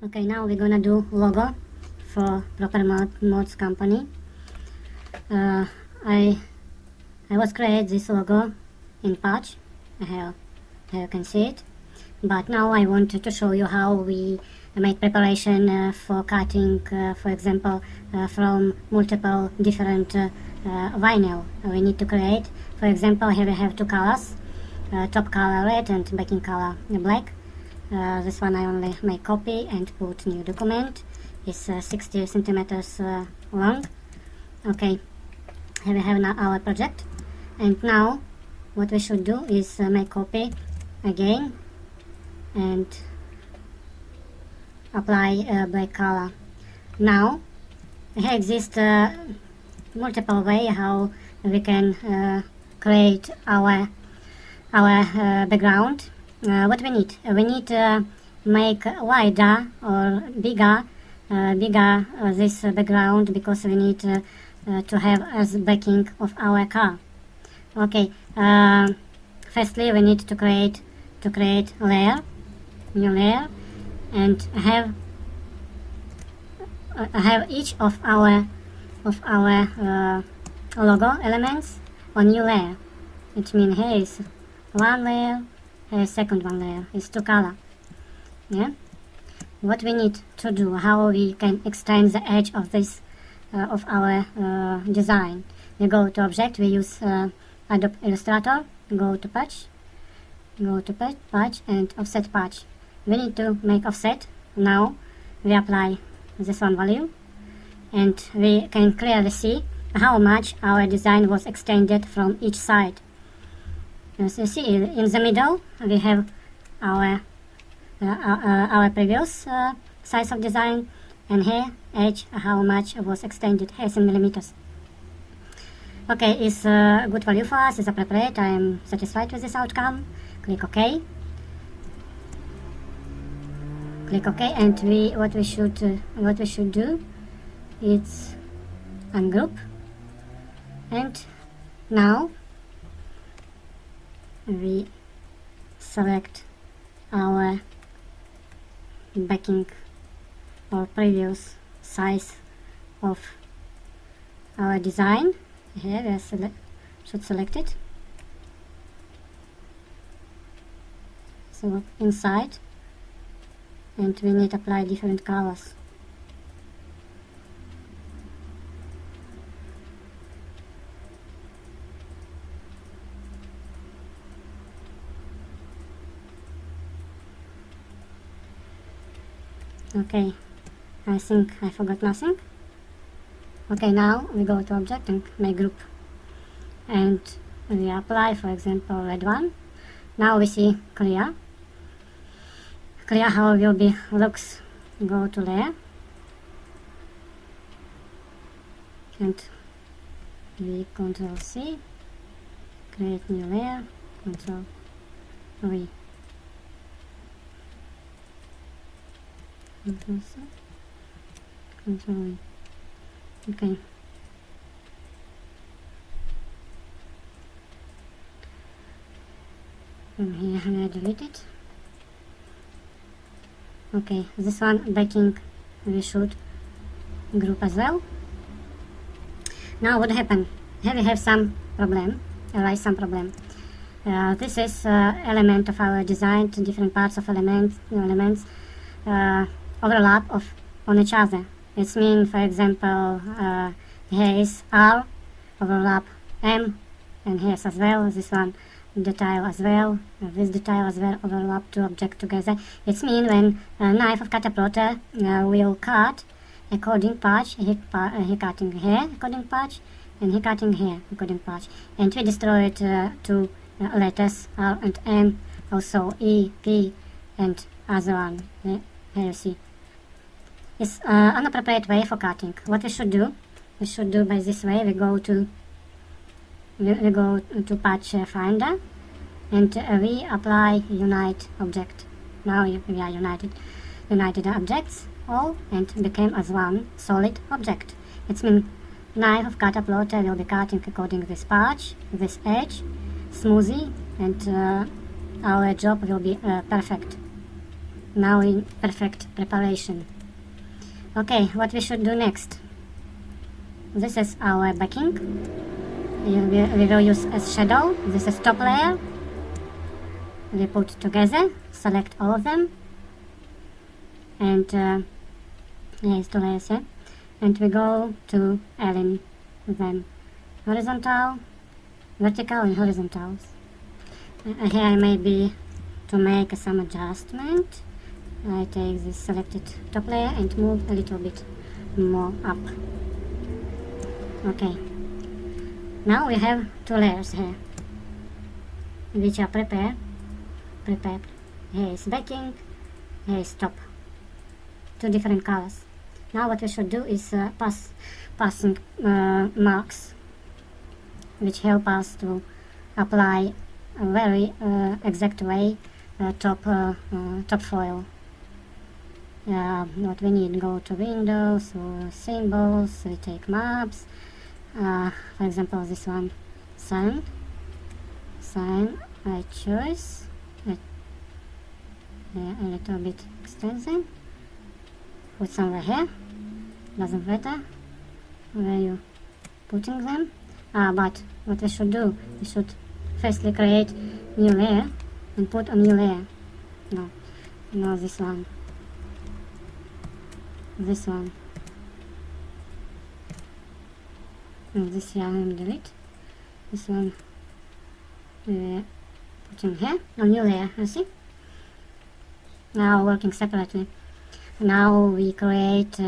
Okay, now we're gonna do logo for Proper Mods company. I was create this logo in patch. Here you can see it. But now I wanted to show you how we make preparation for cutting, for example, from multiple different vinyl we need to create. For example, here we have two colors, top color red and backing color black. This one I only make copy and put new document. It's 60 centimeters long. Okay, here we have now our project. And now what we should do is make copy again and apply black color. Now here exists multiple way how we can create our background. What we need? We need to make wider or bigger this background, because we need to have as backing of our car. Okay. Firstly, we need to create layer, new layer, and have each of our logo elements on new layer. It means here is one layer, here is second one layer. It's two color. Yeah. What we need to do? How we can extend the edge of this of our design? We go to object. We use Adobe Illustrator. Go to patch. Go to patch and offset patch. We need to make offset. Now we apply this one value, and we can clearly see how much our design was extended from each side. As you see, in the middle we have our previous size of design, and here edge how much was extended. Here is in millimeters. Okay, it's a good value for us. It's appropriate. I am satisfied with this outcome. Click OK. Click OK, and what we should do is ungroup, and now we select our backing or previous size of our design. Here we should select it. So inside, and we need to apply different colors. Okay, I think I forgot nothing. Okay, now we go to object and make group, and we apply, for example, red one. Now we see clear how it will be looks. Go to layer and we Control C, create new layer, Control V. Control C, Control V. Okay. From here I delete it. Okay, this one backing we should group as well. Now what happened? Here we have some problem. This is element of our design. Different parts of elements overlap on each other. It means, for example, here is R overlap M, and here's as well. This one detail as well. This detail as well overlap two objects together. It means when a knife of cutter will cut according patch, he cutting here according patch, and he cutting here according patch, and we destroy it two letters R and M, also E, P, and other one. Here you see. It's inappropriate way for cutting. What we should do by this way. We go to patch finder, and we apply unite object. Now we are united objects all, and became as one solid object. It means knife of cutter plotter will be cutting according to this patch, this edge, smoothly, and our job will be perfect. now in perfect preparation. Okay, what we should do next? This is our backing. We will use as shadow. This is top layer. We put together, select all of them, and it's 2 layers here, and we go to align them horizontal, vertical, and horizontals. Here maybe to make some adjustment, I take this selected top layer and move a little bit more up. Okay, now we have 2 layers here, which are prepared. Here is backing, here is top. 2 different colors. Now what we should do is passing marks, which help us to apply a very exact way top foil. What we need, go to Windows or symbols, we take maps, for example this one, sign, I choose a little bit extension, put somewhere here, doesn't matter where you putting them, but what we should do, we should firstly create new layer and put a new layer. No, this one, and this here and delete, this one putting here, a new layer, you see? Now working separately. Now we create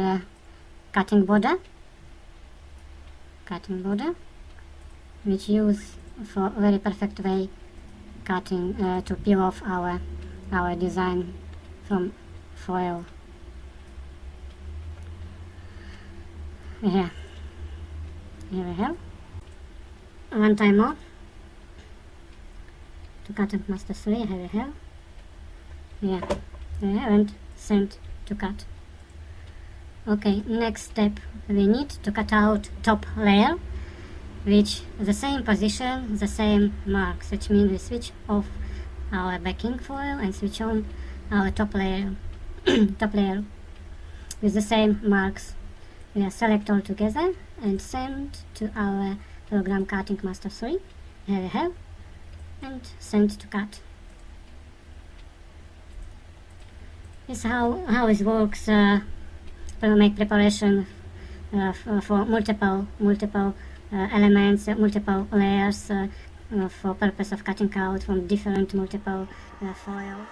cutting border, which use for very perfect way cutting to peel off our design from foil. Here we have one time more to cutting master 3. Here we have and send to cut. Okay, next step, we need to cut out top layer, which the same position, the same marks, which means we switch off our backing foil and switch on our top layer with the same marks. We select all together and send to our program cutting master 3. Here we have, and send to cut. This is how it works. Make preparation for multiple elements, multiple layers for purpose of cutting out from different multiple foil.